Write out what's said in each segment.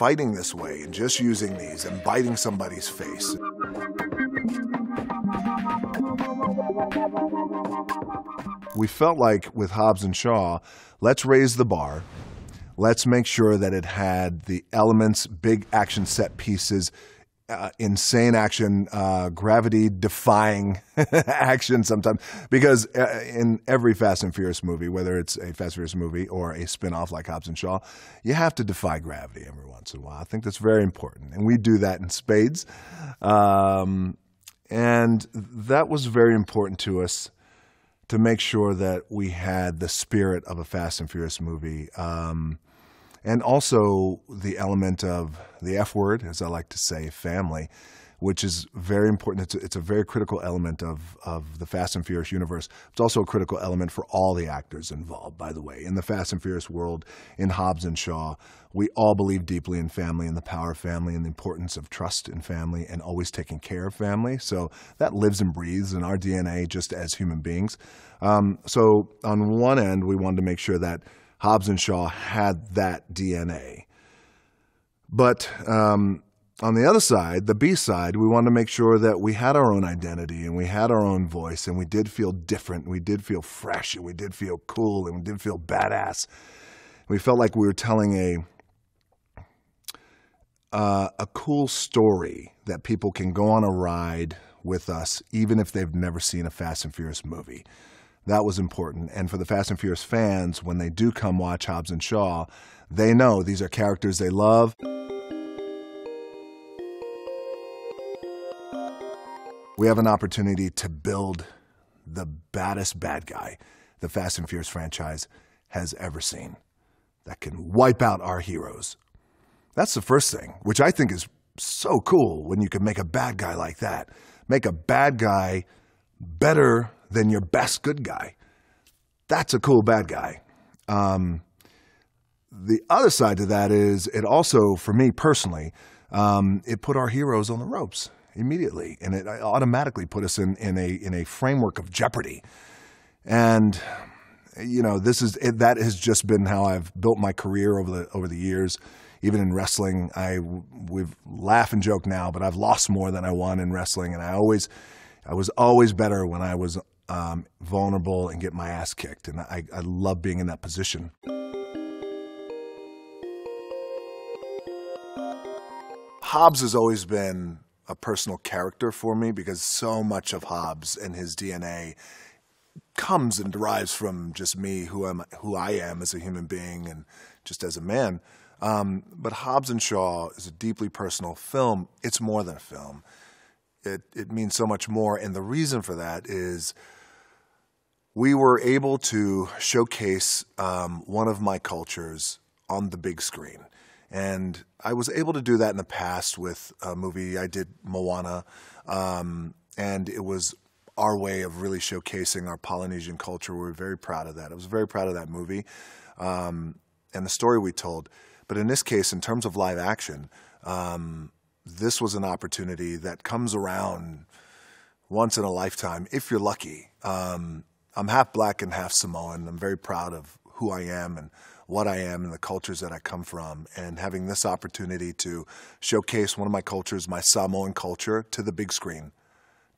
fighting this way and just using these and biting somebody's face. We felt like with Hobbs and Shaw, let's raise the bar. Let's make sure that it had the elements, big action set pieces, insane action, gravity-defying action sometimes. Because in every Fast and Furious movie, whether it's a Fast and Furious movie or a spin-off like Hobbs and Shaw, you have to defy gravity every once in a while. I think that's very important. And we do that in spades. And that was very important to us, to make sure that we had the spirit of a Fast and Furious movie. And also the element of the F word, as I like to say, family, which is very important. It's a very critical element of the Fast and Furious universe. It's also a critical element for all the actors involved, by the way. In the Fast and Furious world, in Hobbs and Shaw, we all believe deeply in family and the power of family and the importance of trust in family and always taking care of family. So that lives and breathes in our DNA just as human beings. So on one end, we wanted to make sure that Hobbs and Shaw had that DNA. But on the other side, the B side, we wanted to make sure that we had our own identity and we had our own voice and we did feel different, we did feel fresh, and we did feel cool, and we did feel badass. We felt like we were telling a cool story that people can go on a ride with us, even if they've never seen a Fast and Furious movie. That was important. And for the Fast and Furious fans, when they do come watch Hobbs and Shaw, they know these are characters they love. We have an opportunity to build the baddest bad guy the Fast and Furious franchise has ever seen, that can wipe out our heroes. That's the first thing, which I think is so cool when you can make a bad guy like that. Make a bad guy better than your best good guy. That's a cool bad guy. The other side to that is it also, for me personally, it put our heroes on the ropes immediately, and it automatically put us in a framework of jeopardy. And you know, that has just been how I've built my career over the years. Even in wrestling, we laugh and joke now, but I've lost more than I won in wrestling, and I was always better when I was vulnerable and get my ass kicked, and I love being in that position. Hobbs has always been a personal character for me because so much of Hobbs and his DNA comes and derives from just me, who I am as a human being and just as a man. But Hobbs and Shaw is a deeply personal film. It's more than a film. It means so much more, and the reason for that is we were able to showcase one of my cultures on the big screen. And I was able to do that in the past with a movie I did, Moana, and it was our way of really showcasing our Polynesian culture. We were very proud of that. I was very proud of that movie and the story we told. But in this case, in terms of live action, this was an opportunity that comes around once in a lifetime, if you're lucky. I'm half black and half Samoan. I'm very proud of who I am and what I am and the cultures that I come from. And having this opportunity to showcase one of my cultures, my Samoan culture, to the big screen,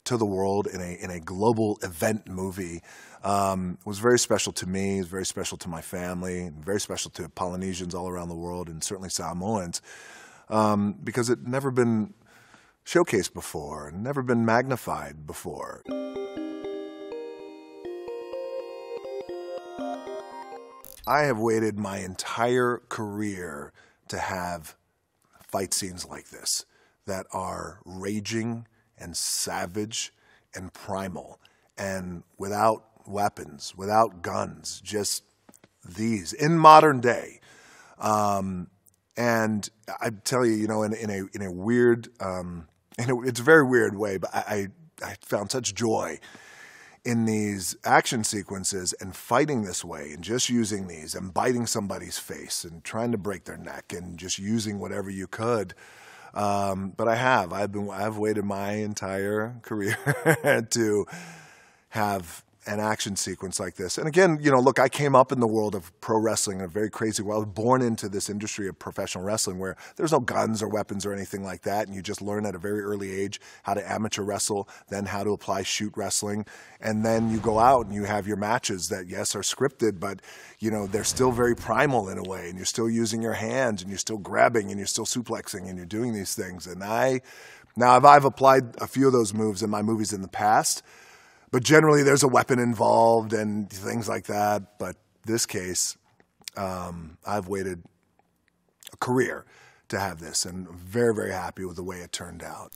to the world in a global event movie was very special to me. It was very special to my family, very special to Polynesians all around the world, and certainly Samoans, because it never been showcased before, never been magnified before. I have waited my entire career to have fight scenes like this that are raging and savage and primal and without weapons, without guns, just these in modern day. And I tell you, in a weird, it's a very weird way, but I found such joy in these action sequences and fighting this way and just using these and biting somebody's face and trying to break their neck and just using whatever you could. But I've waited my entire career to have an action sequence like this. And again, you know, look, I came up in the world of pro wrestling in a very crazy way. I was born into this industry of professional wrestling where there's no guns or weapons or anything like that, and you just learn at a very early age how to amateur wrestle, then how to apply shoot wrestling, and then you go out and you have your matches that, yes, are scripted, but, you know, they're still very primal in a way, and you're still using your hands, and you're still grabbing, and you're still suplexing, and you're doing these things. And I've applied a few of those moves in my movies in the past, but generally, there's a weapon involved and things like that. But this case, I've waited a career to have this, and I'm very, very happy with the way it turned out.